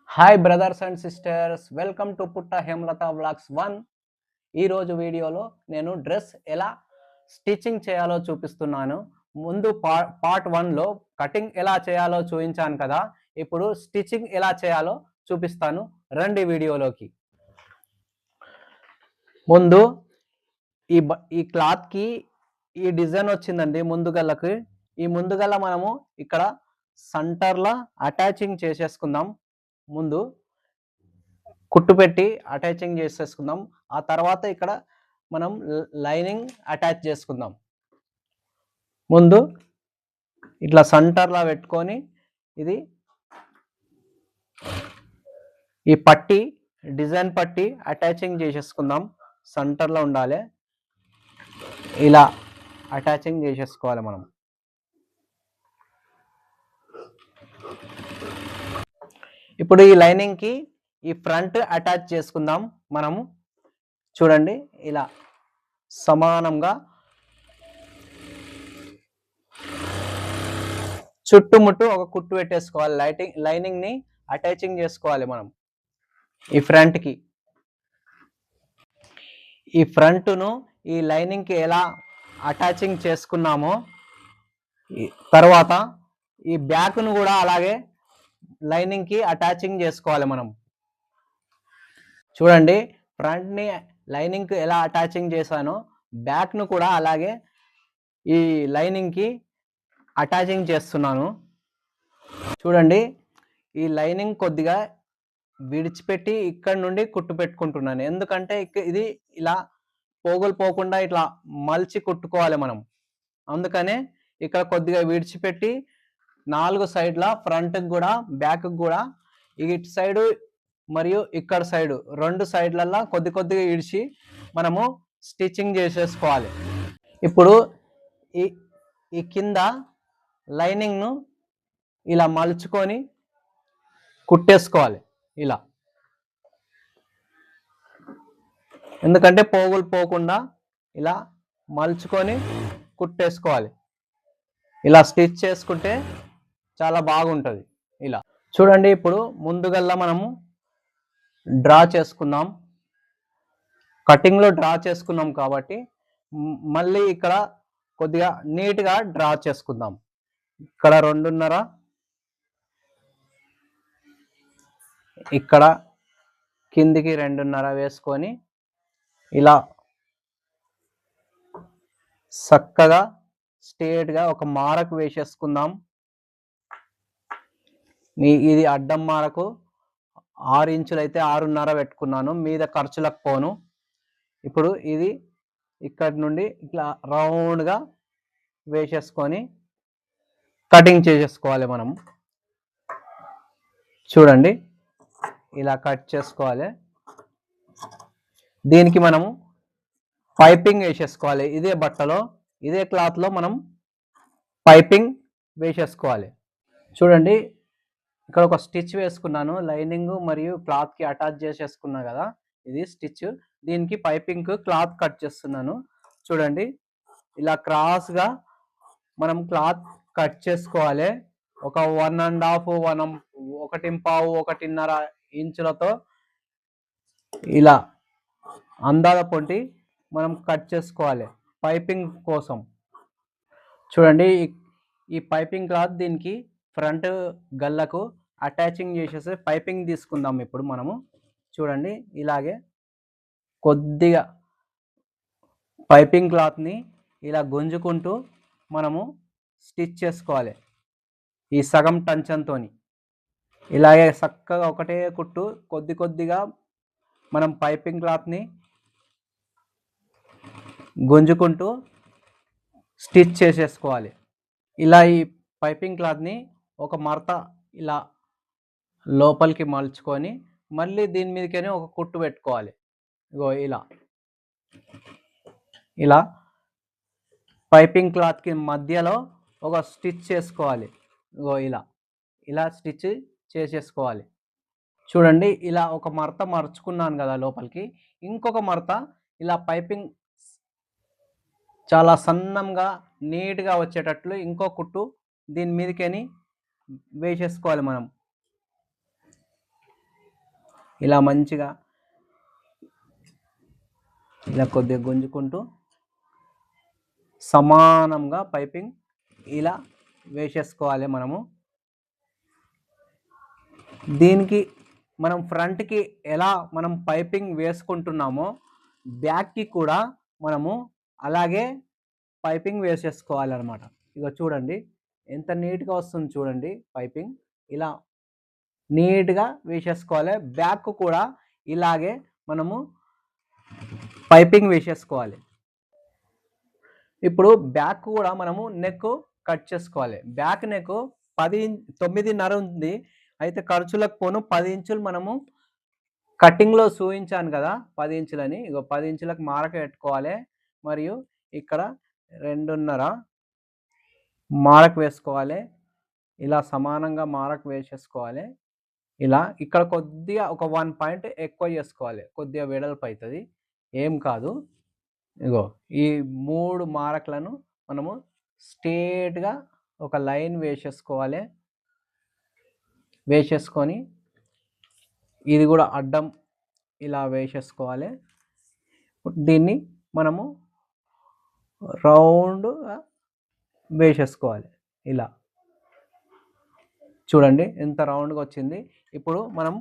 Hi brothers and sisters, welcome to పుట్ట Hemalatha vlogs 1. ఈరోజు వీడియోలో నేను డ్రెస్ ఎలా స్టిచ్చింగ్ చేయాలో చూపిస్తున్నాను. ముందు పార్ట్ 1లో కటింగ్ ఎలా చేయాలో చూపించాను కదా. ఇప్పుడు స్టిచ్చింగ్ ఎలా చేయాలో చూపిస్తాను. రండి వీడియోలోకి. ముందు ఈ క్లాత్కి ఈ డిజైన్ వచ్చిందండి ముందుగల్లకి. ఈ ముందుగల్ల మనము ఇక్కడ సెంటర్లో అటాచింగ్ చేసేసుకుందాం. ముందు కుట్టు పెట్టి అటాచింగ్ చేసేసుకుందాం. ఆ తర్వాత ఇక్కడ మనం లైనింగ్ అటాచ్ చేసుకుందాం. ముందు ఇట్లా సెంటర్లో పెట్టుకొని ఇది ఈ పట్టి డిజైన్ పట్టి అటాచింగ్ చేసేసుకుందాం. సెంటర్లో ఉండాలి. ఇలా అటాచింగ్ చేసేసుకోవాలి మనం. ఇప్పుడు ఈ లైనింగ్కి ఈ ఫ్రంట్ అటాచ్ చేసుకుందాం మనము. చూడండి, ఇలా సమానంగా చుట్టుముట్టు ఒక కుట్టు పెట్టేసుకోవాలి. లైనింగ్ని అటాచింగ్ చేసుకోవాలి మనం ఈ ఫ్రంట్కి. ఈ ఫ్రంట్ను ఈ లైనింగ్కి ఎలా అటాచింగ్ చేసుకున్నామో తర్వాత ఈ బ్యాక్ను కూడా అలాగే లైనింగ్కి అటాచింగ్ చేసుకోవాలి మనం. చూడండి, ఫ్రంట్ని లైనింగ్కి ఎలా అటాచింగ్ చేశానో బ్యాక్ను కూడా అలాగే ఈ లైనింగ్కి అటాచింగ్ చేస్తున్నాను. చూడండి, ఈ లైనింగ్ కొద్దిగా విడిచిపెట్టి ఇక్కడ నుండి కుట్టు పెట్టుకుంటున్నాను. ఎందుకంటే ఇది ఇలా పోగులు పోకుండా ఇట్లా మలిచి కుట్టుకోవాలి మనం. అందుకనే ఇక్కడ కొద్దిగా విడిచిపెట్టి 4 సైడ్ల ఫ్రంట్కి కూడా బ్యాక్కి కూడా ఇటు సైడు మరియు ఇక్కడ సైడు 2 సైడ్లల్లో కొద్దిగా ఇడిచి మనము స్టిచ్చింగ్ చేసేసుకోవాలి. ఇప్పుడు ఈ కింద లైనింగ్ను ఇలా మలుచుకొని కుట్టేసుకోవాలి ఇలా. ఎందుకంటే పోగులు పోకుండా ఇలా మలుచుకొని కుట్టేసుకోవాలి. ఇలా స్టిచ్ చేసుకుంటే చాలా బాగుంటుంది. ఇలా చూడండి, ఇప్పుడు ముందుగల్లా మనము డ్రా చేసుకుందాం. కటింగ్లో డ్రా చేసుకున్నాం కాబట్టి మళ్ళీ ఇక్కడ కొద్దిగా నీట్గా డ్రా చేసుకుందాం. ఇక్కడ 2.5, ఇక్కడ కిందికి 2.5 వేసుకొని ఇలా చక్కగా స్ట్రేట్గా ఒక మారకు వేసేసుకుందాం. ఇది అడ్డం మారకు 6 ఇంచులు అయితే 6.5 పెట్టుకున్నాను, మీద ఖర్చులకు పోను. ఇప్పుడు ఇది ఇక్కడ నుండి ఇట్లా రౌండ్గా వేసేసుకొని కటింగ్ చేసేసుకోవాలి మనం. చూడండి, ఇలా కట్ చేసుకోవాలి. దీనికి మనము పైపింగ్ వేసేసుకోవాలి. ఇదే బట్టలో ఇదే క్లాత్లో మనం పైపింగ్ వేసేసుకోవాలి. చూడండి, ఇక్కడ ఒక స్టిచ్ వేసుకున్నాను. లైనింగ్ మరియు క్లాత్కి అటాచ్ చేసేసుకున్నా కదా, ఇది స్టిచ్. దీనికి పైపింగ్ క్లాత్ కట్ చేస్తున్నాను. చూడండి, ఇలా క్రాస్గా మనం క్లాత్ కట్ చేసుకోవాలి. ఒక 1.5, 1.5 ఇంచులతో ఇలా అందాల పొంటి మనం కట్ చేసుకోవాలి పైపింగ్ కోసం. చూడండి, ఈ పైపింగ్ క్లాత్ దీనికి ఫ్రంట్ గల్లకు అటాచింగ్ చేసేసి పైపింగ్ తీసుకుందాం ఇప్పుడు మనము. చూడండి, ఇలాగే కొద్దిగా పైపింగ్ క్లాత్ని ఇలా గుంజుకుంటూ మనము స్టిచ్ చేసుకోవాలి. ఈ సగం టంచంతో ఇలాగే చక్కగా ఒకటే కుట్టు కొద్దిగా మనం పైపింగ్ క్లాత్ని గుంజుకుంటూ స్టిచ్ చేసేసుకోవాలి. ఇలా ఈ పైపింగ్ క్లాత్ని ఒక మడత ఇలా లోపలికి మలుచుకొని మళ్ళీ దీని మీదకనే ఒక కుట్టు పెట్టుకోవాలి. ఇగో ఇలా పైపింగ్ క్లాత్కి మధ్యలో ఒక స్టిచ్ చేసుకోవాలి. ఇగో ఇలా స్టిచ్ చేసేసుకోవాలి. చూడండి, ఇలా ఒక మడత మర్చుకున్నాను కదా లోపలికి. ఇంకొక మడత ఇలా పైపింగ్ చాలా సన్నంగా నీట్గా వచ్చేటట్లు ఇంకో కుట్టు దీని మీదకని వేసేసుకోవాలి మనం. ఇలా మంచిగా ఇలా కొద్దిగా గుంజుకుంటూ సమానంగా పైపింగ్ ఇలా వేసేసుకోవాలి మనము. దీనికి మనం ఫ్రంట్కి ఎలా మనం పైపింగ్ వేసుకుంటున్నామో బ్యాక్కి కూడా మనము అలాగే పైపింగ్ వేసేసుకోవాలన్నమాట. ఇక చూడండి ఎంత నీట్గా వస్తుంది చూడండి పైపింగ్. ఇలా నీట్గా వేసేసుకోవాలి. బ్యాక్ కూడా ఇలాగే మనము పైపింగ్ వేసేసుకోవాలి. ఇప్పుడు బ్యాక్ కూడా మనము నెక్ కట్ చేసుకోవాలి. బ్యాక్ నెక్ 9.5 ఉంది. అయితే ఖర్చులకు పోను 10 ఇంచులు మనము కటింగ్లో చూపించాను కదా 10 ఇంచులని. ఇగో 10 ఇంచులకు మార్క్ పెట్టుకోవాలి. మరియు ఇక్కడ 2.5 మార్క్ వేసుకోవాలి. ఇలా సమానంగా మార్క్ వేసేసుకోవాలి. ఇలా ఇక్కడ కొద్దిగా ఒక 1 పాయింట్ ఎక్కువ చేసుకోవాలి. కొద్దిగా వెడల్పు అవుతుంది, ఏం కాదు. ఇగో ఈ 3 మార్కులను మనము స్ట్రేట్గా ఒక లైన్ వేసేసుకోవాలి. వేసేసుకొని ఇది కూడా అడ్డం ఇలా వేసేసుకోవాలి. దీన్ని మనము రౌండ్గా వేసేసుకోవాలి. ఇలా చూడండి ఎంత రౌండ్గా వచ్చింది. ఇప్పుడు మనం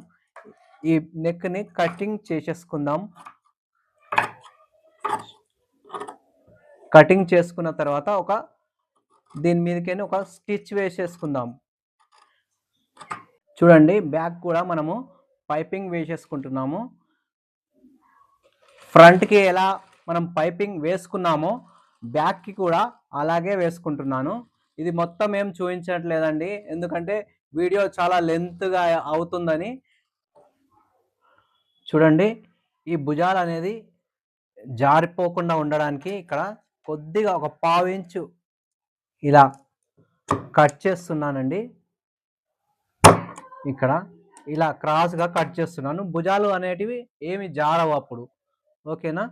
ఈ నెక్ని కటింగ్ చేసేసుకుందాం. కటింగ్ చేసుకున్న తర్వాత దీని మీదకైనా ఒక స్టిచ్ వేసేసుకుందాం. చూడండి బ్యాక్ కూడా మనము పైపింగ్ వేసేసుకుంటున్నాము. ఫ్రంట్కి ఎలా మనం పైపింగ్ వేసుకున్నామో బ్యాక్కి కూడా అలాగే వేసుకుంటున్నాను. ఇది మొత్తం ఏం చూపించట్లేదండి, ఎందుకంటే వీడియో చాలా లెంత్గా అవుతుందని. చూడండి ఈ భుజాలు అనేది జారిపోకుండా ఉండడానికి ఇక్కడ కొద్దిగా ఒక 1/2 ఇంచు ఇలా కట్ చేస్తున్నానండి. ఇక్కడ ఇలా క్రాస్గా కట్ చేస్తున్నాను. భుజాలు అనేటివి ఏమి జారవు అప్పుడు, ఓకేనా.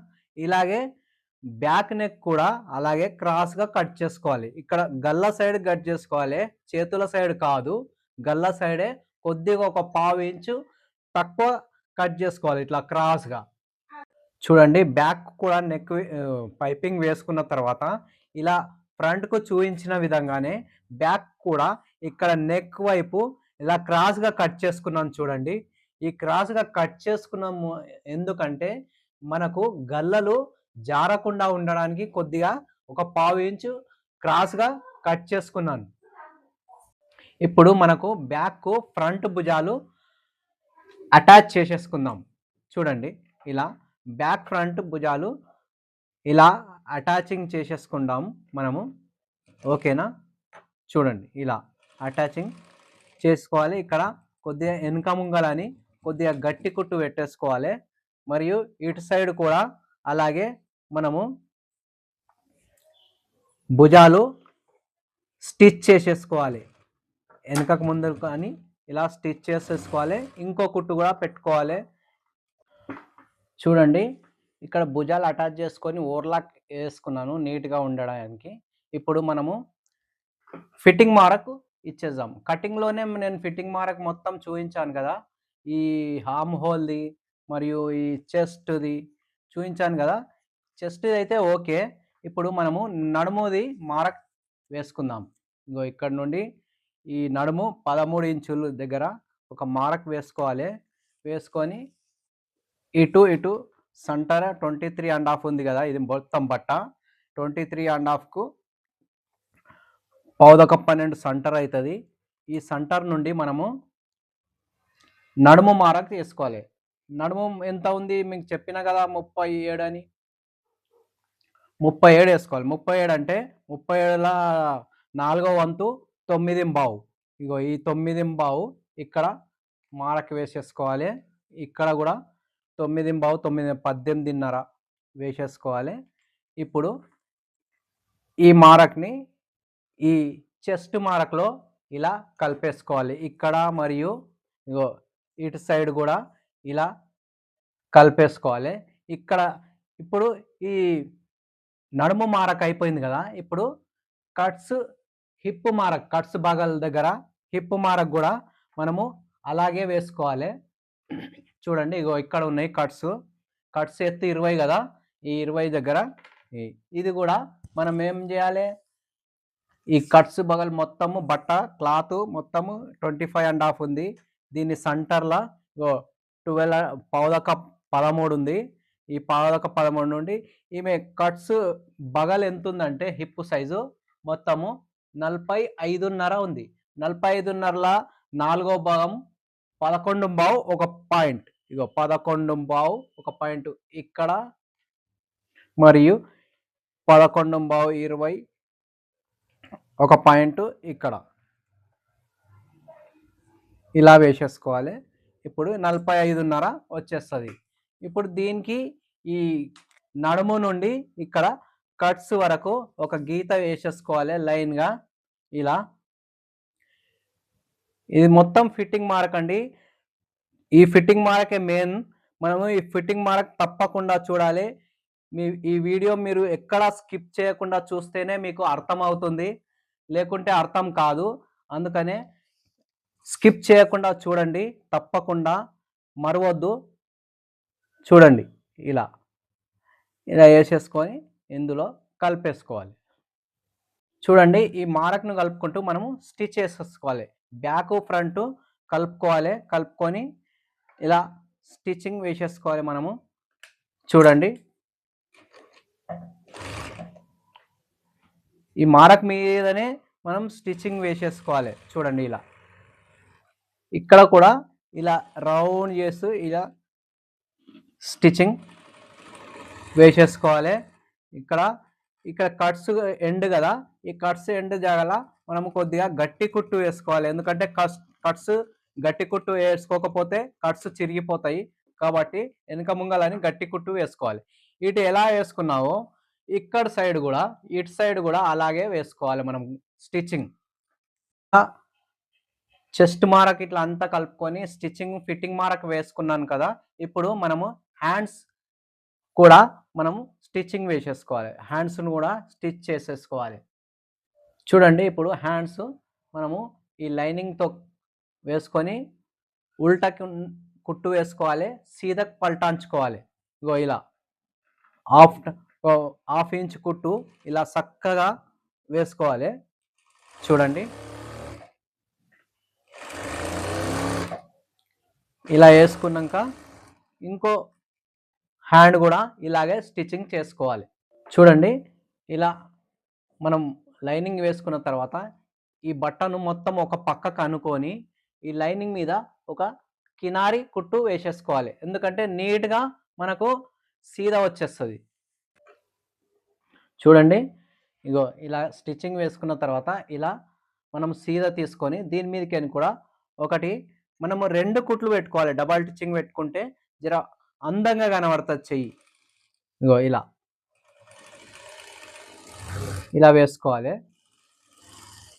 ఇలాగే బ్యాక్ నెక్ కూడా అలాగే క్రాస్గా కట్ చేసుకోవాలి. ఇక్కడ గల్ల సైడ్ కట్ చేసుకోవాలి, చేతుల సైడ్ కాదు. గల్ల సైడే కొద్దిగా ఒక 1/2 ఇంచు తక్కువ కట్ చేసుకోవాలి ఇట్లా క్రాస్గా. చూడండి బ్యాక్ కూడా నెక్ పైపింగ్ వేసుకున్న తర్వాత ఇలా ఫ్రంట్కు చూపించిన విధంగానే బ్యాక్ కూడా ఇక్కడ నెక్ వైపు ఇలా క్రాస్గా కట్ చేసుకున్నాను. చూడండి ఈ క్రాస్గా కట్ చేసుకున్నాము ఎందుకంటే మనకు గల్లలు జారకుండా ఉండడానికి కొద్దిగా ఒక 1/2 ఇంచు క్రాస్గా కట్ చేసుకున్నాను. ఇప్పుడు మనకు బ్యాక్ ఫ్రంట్ భుజాలు అటాచ్ చేసేసుకుందాం. చూడండి ఇలా బ్యాక్ ఫ్రంట్ భుజాలు ఇలా అటాచింగ్ చేసేసుకుందాం మనము, ఓకేనా. చూడండి ఇలా అటాచింగ్ చేసుకోవాలి. ఇక్కడ కొద్దిగా వెనక ముంగలని కొద్దిగా గట్టి కుట్టు పెట్టేసుకోవాలి. మరియు ఇటు సైడ్ కూడా అలాగే మనము భుజాలు స్టిచ్ చేసేసుకోవాలి. వెనకకు ముందు కానీ ఇలా స్టిచ్ చేసేసుకోవాలి. ఇంకో కుట్టు కూడా పెట్టుకోవాలి. చూడండి ఇక్కడ భుజాలు అటాచ్ చేసుకొని ఓవర్లాక్ వేసుకున్నాను నీట్గా ఉండడానికి. ఇప్పుడు మనము ఫిట్టింగ్ మార్క్ ఇచ్చేద్దాం. కటింగ్లోనే నేను ఫిట్టింగ్ మార్క్ మొత్తం చూపించాను కదా, ఈ హామ్ హోల్ది మరియు ఈ చెస్ట్ది చూపించాను కదా. చెస్ట్ అయితే ఓకే. ఇప్పుడు మనము నడుముది మార్క్ వేసుకుందాం. ఇంకో ఇక్కడ నుండి ఈ నడుము 13 ఇంచుల దగ్గర ఒక మార్క్ వేసుకోవాలి. వేసుకొని ఇటు సెంటర్ 23.5 ఉంది కదా, ఇది మొత్తం బట్ట 23.5కు 11 సెంటర్ అవుతుంది. ఈ సెంటర్ నుండి మనము నడుము మార్క్ వేసుకోవాలి. నడుము ఎంత ఉంది మీకు చెప్పిన కదా 37 అని, 37 వేసుకోవాలి. 37 అంటే 37ల 4వ వంతు 9.5. ఇగో ఈ 9.5 ఇక్కడ మార్క్ వేసేసుకోవాలి. ఇక్కడ కూడా 9.5 18.5 వేసేసుకోవాలి. ఇప్పుడు ఈ మార్క్ని ఈ చెస్ట్ మార్క్లో ఇలా కలిపేసుకోవాలి. ఇక్కడ మరియు ఇగో ఇటు సైడ్ కూడా ఇలా కలిపేసుకోవాలి. ఇక్కడ ఇప్పుడు ఈ నడుము మార్క్ అయిపోయింది కదా. ఇప్పుడు హిప్ మార్క్ కట్స్ భాగాల దగ్గర హిప్ మార్క్ కూడా మనము అలాగే వేసుకోవాలి. చూడండి ఇగో ఇక్కడ ఉన్నాయి కట్స్ ఎత్తు 20 కదా, ఈ 20 దగ్గర ఇది కూడా మనం ఏం చేయాలి, ఈ కట్స్ బగల్ మొత్తము బట్ట క్లాత్ మొత్తము 25.5 ఉంది. దీన్ని సెంటర్లో ఇగో 12 పావుదక్క 13 ఉంది. ఈ పావుదక్క 13 నుండి ఈమె కట్స్ బగల్ ఎంత ఉందంటే హిప్ సైజు మొత్తము 45.5 ఉంది. 45.5ల 4వ భాగం 11.5 ఒక పాయింట్, ఇగో 11.5 ఒక పాయింట్ ఇక్కడ, మరియు 11.5 20 ఒక పాయింట్ ఇక్కడ, ఇలా వేసేసుకోవాలి. ఇప్పుడు 45.5 వచ్చేస్తుంది. ఇప్పుడు దీనికి ఈ నడుము నుండి ఇక్కడ కట్స్ వరకు ఒక గీత వేసేసుకోవాలి లైన్గా ఇలా. ఇది మొత్తం ఫిట్టింగ్ మార్క్ అండి. ఈ ఫిట్టింగ్ మార్కే మెయిన్. మనము ఈ ఫిట్టింగ్ మార్క్ తప్పకుండా చూడాలి. ఈ వీడియో మీరు ఎక్కడా స్కిప్ చేయకుండా చూస్తేనే మీకు అర్థం అవుతుంది, లేకుంటే అర్థం కాదు. అందుకనే స్కిప్ చేయకుండా చూడండి, తప్పకుండా మరవద్దు. చూడండి ఇలా వేసేసుకొని ఇందులో కలిపేసుకోవాలి. చూడండి ఈ మార్క్ను కలుపుకుంటూ మనము స్టిచ్ వేసేసుకోవాలి. బ్యాక్ ఫ్రంట్ కలుపుకొని ఇలా స్టిచ్చింగ్ వేసేసుకోవాలి మనము. చూడండి ఈ మార్క్ మీదనే మనం స్టిచ్చింగ్ వేసేసుకోవాలి. చూడండి ఇలా ఇక్కడ కూడా ఇలా రౌండ్ చేస్తూ ఇలా స్టిచ్చింగ్ వేసేసుకోవాలి. ఇక్కడ కట్స్ ఎండ్ కదా, ఈ కట్స్ ఎండ్ జాగాల మనము కొద్దిగా గట్టి కుట్టు వేసుకోవాలి. ఎందుకంటే కట్స్ గట్టి కుట్టు వేసుకోకపోతే కట్స్ చిరిగిపోతాయి, కాబట్టి వెనక ముంగలని గట్టి కుట్టు వేసుకోవాలి. ఇటు ఎలా వేసుకున్నావో ఇటు సైడ్ కూడా అలాగే వేసుకోవాలి మనం స్టిచ్చింగ్. చెస్ట్ మార్క్ ఇట్లా అంతా కలుపుకొని స్టిచ్చింగ్ ఫిట్టింగ్ మార్క్ వేసుకున్నాను కదా. ఇప్పుడు మనము హ్యాండ్స్ కూడా మనము స్టిచ్చింగ్ వేసేసుకోవాలి. హ్యాండ్స్ను కూడా స్టిచ్ చేసేసుకోవాలి. చూడండి ఇప్పుడు హ్యాండ్స్ మనము ఈ లైనింగ్తో వేసుకొని ఉల్టాకి కుట్టు వేసుకోవాలి, సీదకు పల్టాంచుకోవాలి. ఇగో ఇలా హాఫ్ ఇంచ్ కుట్టు ఇలా చక్కగా వేసుకోవాలి. చూడండి ఇలా వేసుకున్నాక ఇంకో హ్యాండ్ కూడా ఇలాగే స్టిచ్చింగ్ చేసుకోవాలి. చూడండి ఇలా మనం లైనింగ్ వేసుకున్న తర్వాత ఈ బట్టను మొత్తం ఒక పక్కకు అనుకొని ఈ లైనింగ్ మీద ఒక కినారి కుట్టు వేసేసుకోవాలి. ఎందుకంటే నీట్గా మనకు సీదా వచ్చేస్తుంది. చూడండి ఇగో ఇలా స్టిచ్చింగ్ వేసుకున్న తర్వాత ఇలా మనం సీదా తీసుకొని దీని మీదకి కూడా ఒకటి మనము 2 కుట్లు పెట్టుకోవాలి. డబల్ స్టిచ్చింగ్ పెట్టుకుంటే జర అందంగా కనబడుతుంది చెయ్యి. ఇగో ఇలా వేసుకోవాలి.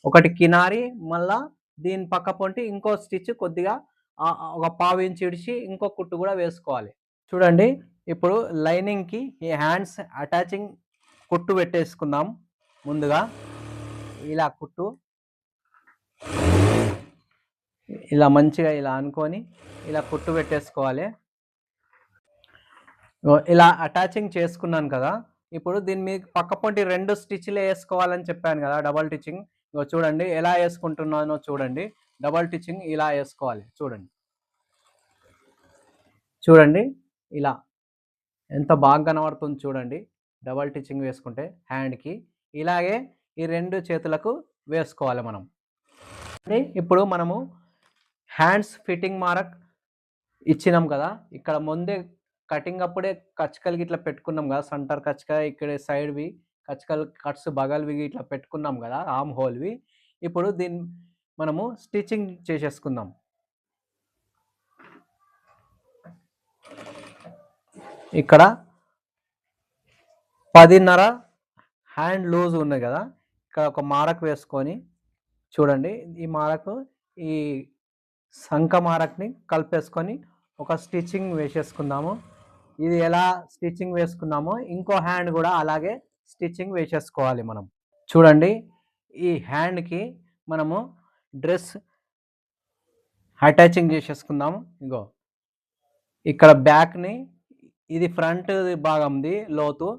ఒకటి కినారి, మళ్ళా దీని పక్క పొంటి ఇంకో స్టిచ్ కొద్దిగా ఒక పావు ఇంచు ఇడిచి ఇంకో కుట్టు కూడా వేసుకోవాలి. చూడండి ఇప్పుడు లైనింగ్కి ఈ హ్యాండ్స్ అటాచింగ్ కుట్టు పెట్టేసుకుందాం. ముందుగా ఇలా కుట్టు ఇలా మంచిగా ఇలా అనుకొని ఇలా కుట్టు పెట్టేసుకోవాలి. ఇలా అటాచింగ్ చేసుకున్నాను కదా. ఇప్పుడు దీని మీద పక్క పొంటి 2 స్టిచ్లు వేసుకోవాలని చెప్పాను కదా, డబల్ స్టిచ్చింగ్. చూడండి ఎలా వేసుకుంటున్నానో చూడండి. డబల్ స్టిచ్చింగ్ ఇలా వేసుకోవాలి. చూడండి ఇలా ఎంత బాగా కనబడుతుంది చూడండి. డబల్ స్టిచ్చింగ్ వేసుకుంటే హ్యాండ్కి ఇలాగే ఈ 2 చేతులకు వేసుకోవాలి మనం. ఇప్పుడు మనము హ్యాండ్స్ ఫిట్టింగ్ మార్క్ ఇచ్చినాం కదా. ఇక్కడ ముందే కటింగ్ అప్పుడే కచ్చకలకి ఇట్లా పెట్టుకున్నాం కదా, సెంటర్ కచ్చక ఇక్కడ సైడ్వి కట్స్ బగల్వి ఇట్లా పెట్టుకున్నాం కదా, ఆర్మ్ హోల్వి. ఇప్పుడు దీన్ని మనము స్టిచ్చింగ్ చేసేసుకుందాం. ఇక్కడ 10.5 హ్యాండ్ లూజ్ ఉన్నాయి కదా, ఇక్కడ ఒక మార్క్ వేసుకొని చూడండి ఈ మార్క్ ఈ సంఖ మార్క్ని కలిపేసుకొని ఒక స్టిచ్చింగ్ వేసేసుకుందాము. ఇది ఎలా స్టిచ్చింగ్ వేసుకున్నామో ఇంకో హ్యాండ్ కూడా అలాగే స్టిచ్చింగ్ వేసేసుకోవాలి మనం. చూడండి ఈ హ్యాండ్కి మనము డ్రెస్ అటాచింగ్ చేసేసుకుందాము. ఇగో ఇక్కడ బ్యాక్ని, ఇది ఫ్రంట్ భాగంది లోతు.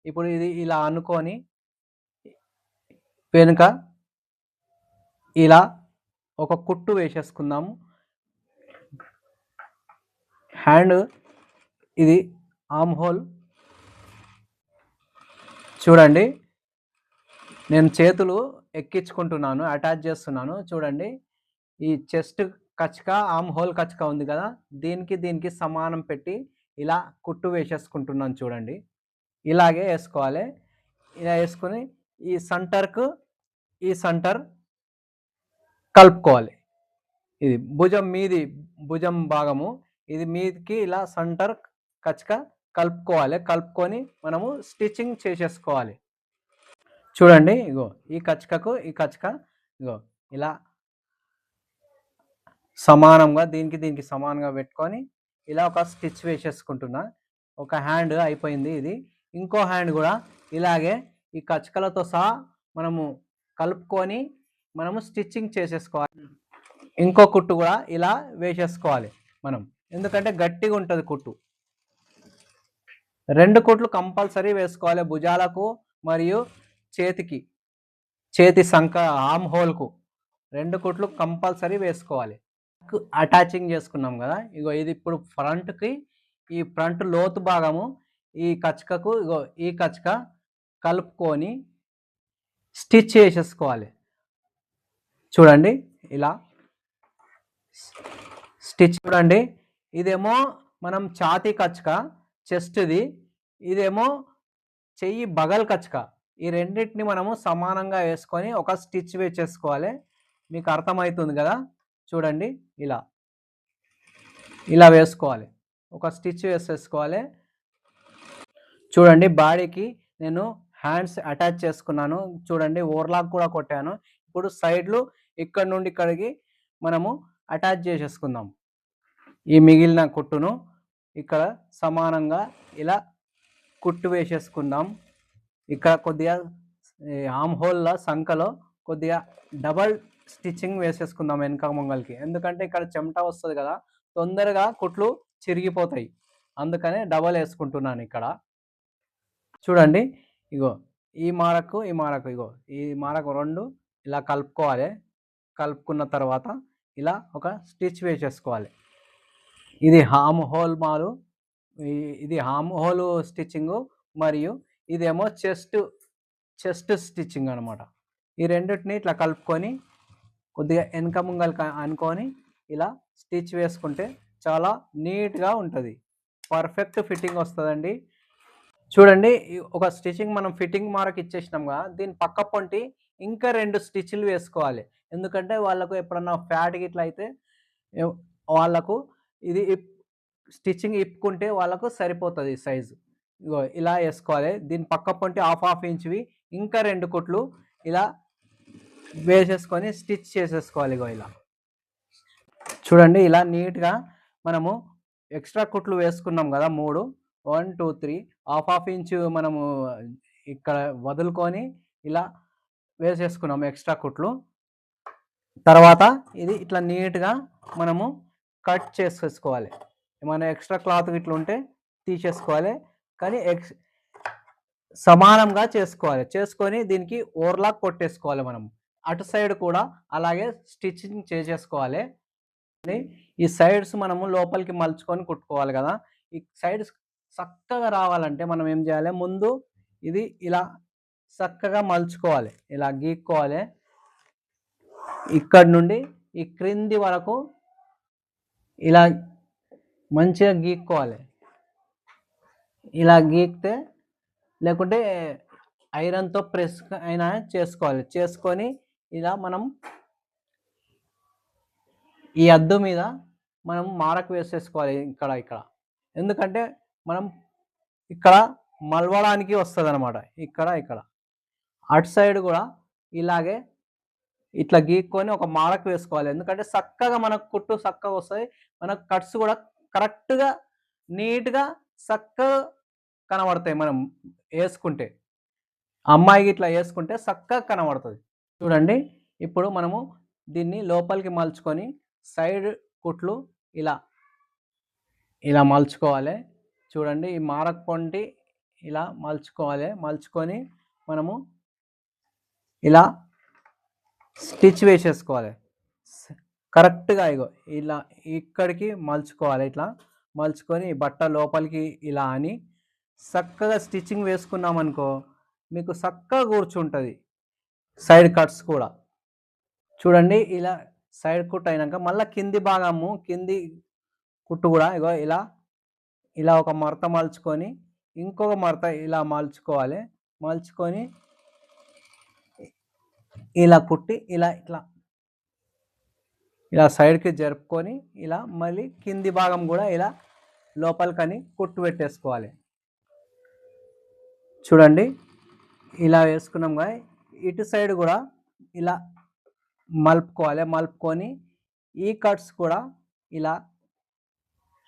ఇప్పుడు ఇది ఇలా అనుకొని వెనుక ఇలా ఒక కుట్టు వేసేసుకుందాము. హ్యాండ్ ఇది ఆర్మ్ హోల్ చూడండి, నేను చేతులు ఎక్కించుకుంటున్నాను, అటాచ్ చేస్తున్నాను. చూడండి, ఈ చెస్ట్ కచక, ఆర్మ్ హోల్ కచక ఉంది కదా, దీనికి సమానం పెట్టి ఇలా కుట్టు వేసేసుకుంటున్నాను. చూడండి, ఇలాగే వేసుకోవాలి. ఇలా వేసుకొని ఈ సెంటర్కు ఈ సెంటర్ కలుపుకోవాలి. ఇది భుజం భాగము, ఇది మీదికి ఇలా సెంటర్ కచక కలుపుకోవాలి. కలుపుకొని మనము స్టిచ్చింగ్ చేసేసుకోవాలి. చూడండి, ఇగో ఈ కచకకు ఈ కచక ఇగో ఇలా సమానంగా దీనికి సమానంగా పెట్టుకొని ఇలా ఒక స్టిచ్ వేసేసుకుంటున్నా. ఒక హ్యాండ్ అయిపోయింది. ఇది ఇంకో హ్యాండ్ కూడా ఇలాగే ఈ కచకలతో సహా మనము కలుపుకొని మనము స్టిచ్చింగ్ చేసేసుకోవాలి. ఇంకో కుట్టు కూడా ఇలా వేసేసుకోవాలి మనం, ఎందుకంటే గట్టిగా ఉంటుంది కుట్టు. 2 కుట్లు కంపల్సరీ వేసుకోవాలి, భుజాలకు మరియు చేతి సంక ఆర్మ్ హోల్కు 2 కుట్లు కంపల్సరీ వేసుకోవాలి. అటాచింగ్ చేసుకున్నాం కదా, ఇగో ఇది ఇప్పుడు ఫ్రంట్కి, ఈ ఫ్రంట్ లోతు భాగము ఈ కచకకు ఇగో ఈ కచక కలుపుకొని స్టిచ్ చేసేసుకోవాలి. చూడండి, ఇలా స్టిచ్. చూడండి, ఇదేమో మనం ఛాతీ కచక చెస్ట్ది, ఇదేమో చెయ్యి బగల్ కచక. ఈ రెండింటిని మనము సమానంగా వేసుకొని ఒక స్టిచ్ వేసేసుకోవాలి. మీకు అర్థమవుతుంది కదా. చూడండి, ఇలా వేసుకోవాలి, ఒక స్టిచ్ వేసేసుకోవాలి. చూడండి, బాడీకి నేను హ్యాండ్స్ అటాచ్ చేసుకున్నాను. చూడండి, ఓవర్లాక్ కూడా కొట్టాను. ఇప్పుడు సైడ్లు ఇక్కడ నుండి ఇక్కడికి మనము అటాచ్ చేసేసుకుందాం. ఈ మిగిలిన కుట్టును ఇక్కడ సమానంగా ఇలా కుట్టు వేసేసుకుందాం. ఇక్కడ కొద్దిగా ఆర్మ్ హోల్ల సంఖలో కొద్దిగా డబల్ స్టిచ్చింగ్ వేసేసుకుందాం వెనక ముంగల్కి, ఎందుకంటే ఇక్కడ చెమట వస్తుంది కదా, తొందరగా కుట్లు చిరిగిపోతాయి, అందుకనే డబల్ వేసుకుంటున్నాను ఇక్కడ. చూడండి, ఇగో ఈ మారకు ఇగో ఈ మారకు 2 ఇలా కలుపుకోవాలి. కలుపుకున్న తర్వాత ఇలా ఒక స్టిచ్ వేసేసుకోవాలి. ఇది హామ్ హోల్ ఇది హామ్ హోల్ స్టిచ్చింగు, మరియు ఇదేమో చెస్ట్ స్టిచ్చింగ్ అనమాట. ఈ రెండింటిని ఇట్లా కలుపుకొని కొద్దిగా వెనక ముంగల్ అనుకొని ఇలా స్టిచ్ వేసుకుంటే చాలా నీట్గా ఉంటుంది, పర్ఫెక్ట్ ఫిట్టింగ్ వస్తుందండి. చూడండి, ఒక స్టిచ్చింగ్ మనం ఫిట్టింగ్ మార్క్ ఇచ్చేసినాం కదా, దీని పక్క పొంటి ఇంకా 2 స్టిచ్లు వేసుకోవాలి. ఎందుకంటే వాళ్ళకు ఎప్పుడన్నా ఫ్యాట్ గిట్ల అయితే వాళ్ళకు ఇది స్టిచ్చింగ్ ఇప్పుకుంటే వాళ్ళకు సరిపోతుంది సైజు. ఇగో ఇలా వేసుకోవాలి. దీని పక్క పొంటి హాఫ్ ఇంచ్వి ఇంకా 2 కుట్లు ఇలా వేసేసుకొని స్టిచ్ చేసేసుకోవాలి. ఇగో ఇలా చూడండి, ఇలా నీట్గా మనము ఎక్స్ట్రా కుట్లు వేసుకున్నాం కదా 3, 1 2 3 హాఫ్ ఇంచు మనము ఇక్కడ వదులుకొని ఇలా వేసేసుకున్నాము ఎక్స్ట్రా కుట్లు. తర్వాత ఇది ఇట్లా నీట్గా మనము కట్ చేసేసుకోవాలి. ఏమైనా ఎక్స్ట్రా క్లాత్ ఇట్లా ఉంటే తీసేసుకోవాలి, కానీ సమానంగా చేసుకొని దీనికి ఓవర్లాక్ కొట్టేసుకోవాలి. మనం అటు సైడ్ కూడా అలాగే స్టిచ్చింగ్ చేసేసుకోవాలి. ఈ సైడ్స్ మనము లోపలికి మలుచుకొని కుట్టుకోవాలి కదా. ఈ సైడ్స్ చక్కగా రావాలంటే మనం ఏం చేయాలి, ముందు ఇది ఇలా చక్కగా మలుచుకోవాలి, ఇలా గీక్కోవాలి. ఇక్కడ నుండి ఈ క్రింది వరకు ఇలా మంచిగా గీక్కోవాలి. ఇలా గీక్తే, లేకుంటే ఐరన్తో ప్రెస్ అయినా చేసుకోవాలి. చేసుకొని ఇలా మనం ఈ అద్దు మీద మనం మారకు వేసేసుకోవాలి ఇక్కడ. ఎందుకంటే మనం ఇక్కడ మలవడానికి వస్తుంది అనమాట. ఇక్కడ అటు సైడ్ కూడా ఇలాగే ఇట్లా గీక్కొని ఒక మారకు వేసుకోవాలి. ఎందుకంటే చక్కగా మనకు కుట్టు చక్కగా వస్తుంది, మనకు కట్స్ కూడా కరెక్ట్గా నీట్గా చక్కగా కనబడతాయి. మనం వేసుకుంటే, అమ్మాయికి ఇట్లా వేసుకుంటే చక్కగా కనబడుతుంది. చూడండి, ఇప్పుడు మనము దీన్ని లోపలికి మలుచుకొని సైడ్ కుట్లు ఇలా ఇలా మలుచుకోవాలి. చూడండి ఈ మారక పొంటి ఇలా మలుచుకోవాలి. మలుచుకొని మనము ఇలా స్టిచ్ వేసేసుకోవాలి. కరెక్ట్‌గా ఇగో ఇలా ఇక్కడికి మలుచుకోవాలి. ఇట్లా మలుచుకొని బట్ట లోపలికి ఇలా అని చక్కగా స్టిచ్చింగ్ వేసుకున్నామనుకో మీకు చక్కగా కూర్చుంటది. సైడ్ కట్స్ కూడా. చూడండి ఇలా సైడ్ కుట్ అయినాక మళ్ళా కింది భాగము కింది కుట్టు కూడా ఇగో ఇలా ఇలా ఒక మడత మలుచుకొని ఇంకొక మడత ఇలా మలుచుకోవాలి. మలుచుకొని ఇలా కుట్టి ఇలా ఇట్లా ఇలా సైడ్‌కి జరుపుకొని ఇలా మళ్ళీ కింది భాగం కూడా ఇలా లోపలికని కుట్టు పెట్టేసుకోవాలి. చూడండి ఇలా వేసుకున్నాం కదా! ఇటు సైడ్ కూడా ఇలా మలుపుకోవాలి. మలుపుకొని ఈ కట్స్ కూడా ఇలా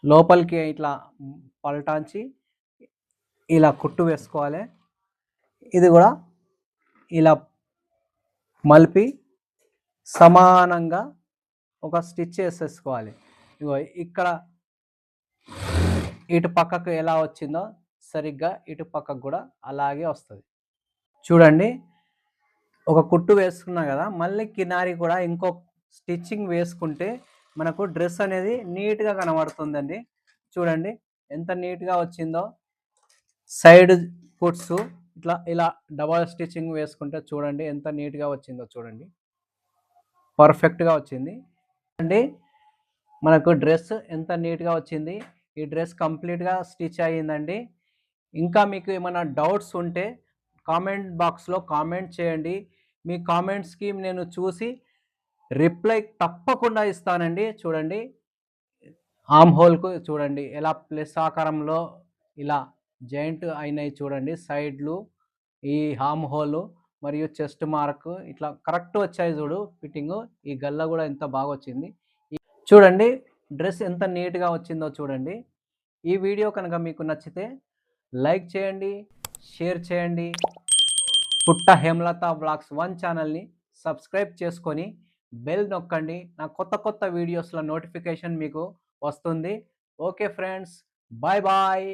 లోపలికి ఇట్లా పలటాంచి ఇలా కుట్టు వేసుకోవాలి. ఇది కూడా ఇలా మలిపి సమానంగా ఒక స్టిచ్ వేసేసుకోవాలి. ఇగో ఇక్కడ ఇటు పక్కకు ఎలా వచ్చిందో సరిగ్గా ఇటు పక్కకు కూడా అలాగే వస్తుంది. చూడండి ఒక కుట్టు వేసుకున్నా కదా మళ్ళీ కినారి కూడా ఇంకో స్టిచ్చింగ్ వేసుకుంటే మనకు డ్రెస్ అనేది నీట్గా కనబడుతుందండి. చూడండి ఎంత నీట్గా వచ్చిందో. సైడ్ కుట్స్ ఇట్లా ఇలా డబల్ స్టిచ్చింగ్ వేసుకుంటే చూడండి ఎంత నీట్గా వచ్చిందో. చూడండి పర్ఫెక్ట్గా వచ్చింది అండి. మనకు డ్రెస్ ఎంత నీట్గా వచ్చింది. ఈ డ్రెస్ కంప్లీట్గా స్టిచ్ అయ్యిందండి. ఇంకా మీకు ఏమైనా డౌట్స్ ఉంటే కామెంట్ బాక్స్లో కామెంట్ చేయండి. మీ కామెంట్స్కి నేను చూసి రిప్లై తప్పకుండా ఇస్తానండి. చూడండి ఆర్మ్ హోల్కు చూడండి ఎలా ప్లస్ ఆకారంలో ఇలా జాయింట్ అయినాయి. చూడండి సైడ్లు ఈ ఆర్మ్ హోల్ మరియు చెస్ట్ మార్క్ ఇట్లా కరెక్ట్ వచ్చాయి. చూడు ఫిట్టింగ్ ఈ గల్ల కూడా ఎంత బాగా వచ్చింది. చూడండి డ్రెస్ ఎంత నీట్గా వచ్చిందో చూడండి. ఈ వీడియో కనుక మీకు నచ్చితే లైక్ చేయండి, షేర్ చేయండి. పుట్ట హేమలత బ్లాగ్స్ 1 ఛానల్ని సబ్స్క్రైబ్ చేసుకొని బెల్ నొక్కండి. నా కొత్త కొత్త వీడియోస్ల నోటిఫికేషన్ మీకు వస్తుంది. Okay friends, bye bye.